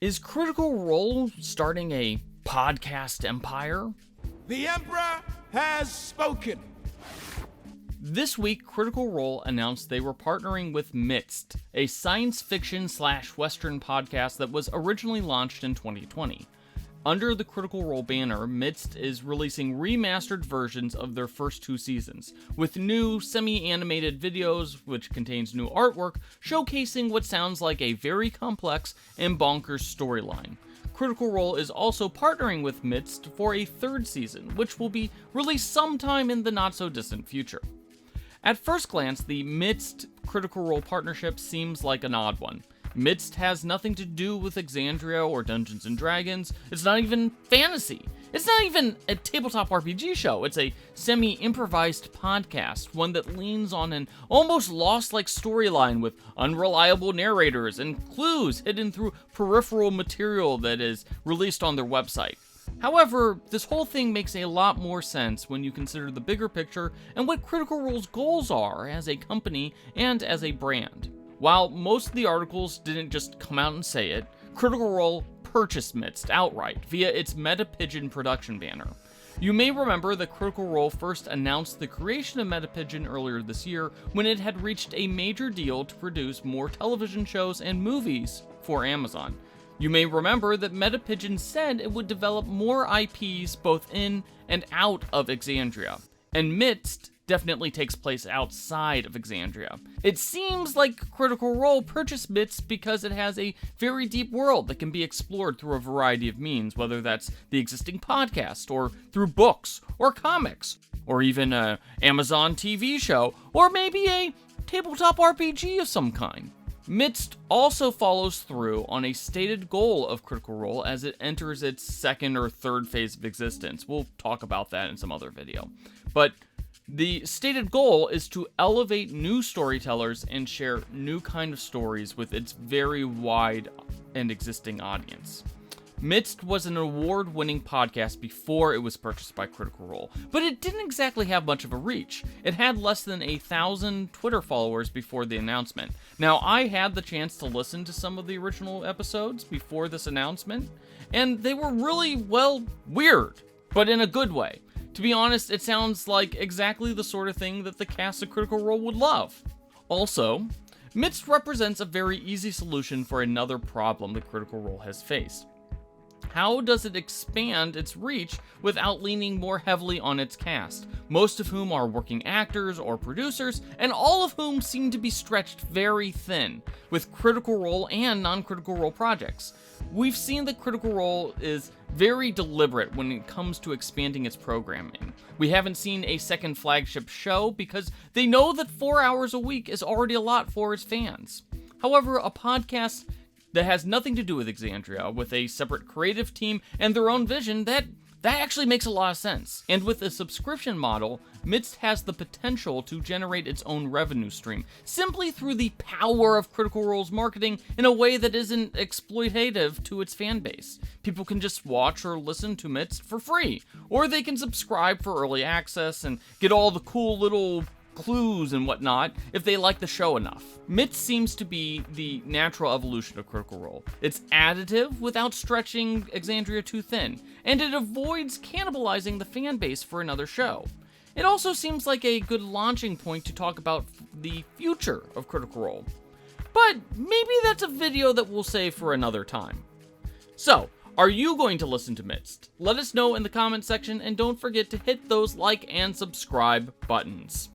Is Critical Role starting a podcast empire? The Emperor has spoken. This week, Critical Role announced they were partnering with Midst, a science fiction/western podcast that was originally launched in 2020. Under the Critical Role banner, Midst is releasing remastered versions of their first 2 seasons, with new semi-animated videos which contains new artwork showcasing what sounds like a very complex and bonkers storyline. Critical Role is also partnering with Midst for a 3rd season, which will be released sometime in the not-so-distant future. At first glance, the Midst Critical Role partnership seems like an odd one. Midst has nothing to do with Exandria or Dungeons & Dragons. It's not even fantasy. It's not even a tabletop RPG show. It's a semi-improvised podcast, one that leans on an almost Lost-like storyline with unreliable narrators and clues hidden through peripheral material that is released on their website. However, this whole thing makes a lot more sense when you consider the bigger picture and what Critical Role's goals are as a company and as a brand. While most of the articles didn't just come out and say it, Critical Role purchased Midst outright via its MetaPigeon production banner. You may remember that Critical Role first announced the creation of MetaPigeon earlier this year when it had reached a major deal to produce more television shows and movies for Amazon. You may remember that MetaPigeon said it would develop more IPs both in and out of Exandria, and Midst definitely takes place outside of Exandria. It seems like Critical Role purchased Midst because it has a very deep world that can be explored through a variety of means, whether that's the existing podcast, or through books, or comics, or even an Amazon TV show, or maybe a tabletop RPG of some kind. Midst also follows through on a stated goal of Critical Role as it enters its 2nd or 3rd phase of existence. We'll talk about that in some other video. But the stated goal is to elevate new storytellers and share new kind of stories with its very wide and existing audience. Midst was an award-winning podcast before it was purchased by Critical Role, but it didn't exactly have much of a reach. It had less than 1,000 Twitter followers before the announcement. Now, I had the chance to listen to some of the original episodes before this announcement, and they were really, weird, but in a good way. To be honest, it sounds like exactly the sort of thing that the cast of Critical Role would love. Also, Midst represents a very easy solution for another problem that Critical Role has faced. How does it expand its reach without leaning more heavily on its cast, most of whom are working actors or producers, and all of whom seem to be stretched very thin with Critical Role and non-Critical Role projects? We've seen that Critical Role is very deliberate when it comes to expanding its programming. We haven't seen a second flagship show because they know that 4 hours a week is already a lot for its fans. However, a podcast that has nothing to do with Exandria, with a separate creative team and their own vision, that actually makes a lot of sense. And with a subscription model, Midst has the potential to generate its own revenue stream, simply through the power of Critical Role's marketing in a way that isn't exploitative to its fan base. People can just watch or listen to Midst for free, or they can subscribe for early access and get all the cool little clues and whatnot if they like the show enough. Midst seems to be the natural evolution of Critical Role. It's additive without stretching Exandria too thin, and it avoids cannibalizing the fan base for another show. It also seems like a good launching point to talk about the future of Critical Role. But maybe that's a video that we'll save for another time. So, are you going to listen to Midst? Let us know in the comment section, and don't forget to hit those like and subscribe buttons.